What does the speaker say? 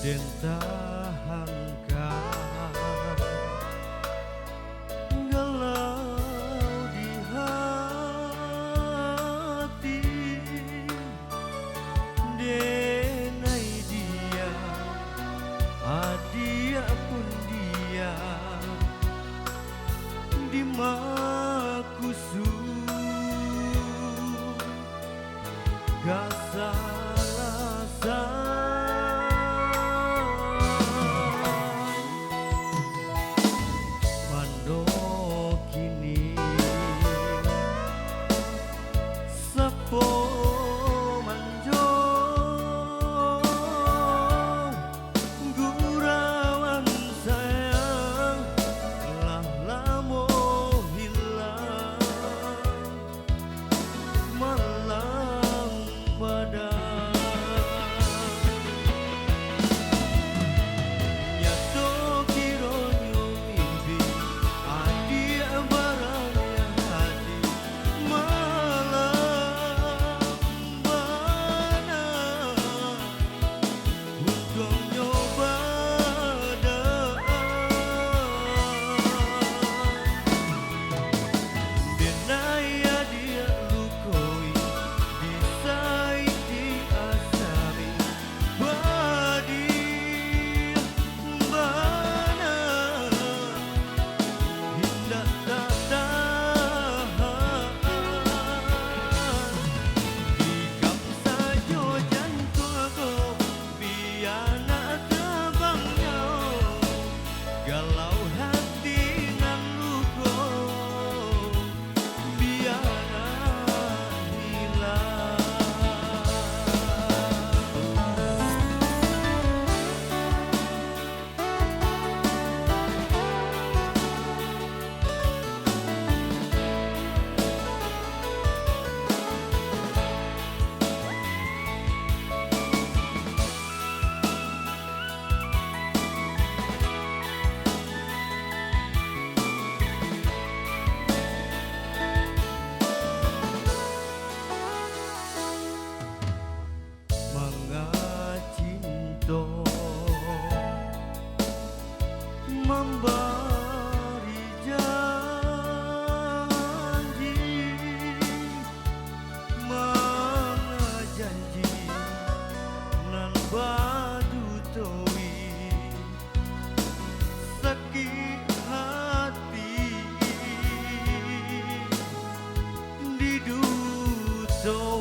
Den tahankan galau di hati, denai dia adia pun dia di makusu gak salah mando kini sapo manjo gurauan sayang lah lamo hilang malang badan nyato kironyo mimpi adia barangnya hati malam bana untuk nyoba denaya dia lukoi disaiti asari badi bana hindak tak tahan ikam sajo jantuku biana terbangnya galau hati nan luko biana hilang. Mengacinto memberi janji mengajanji nan badu towi sakit hati di duto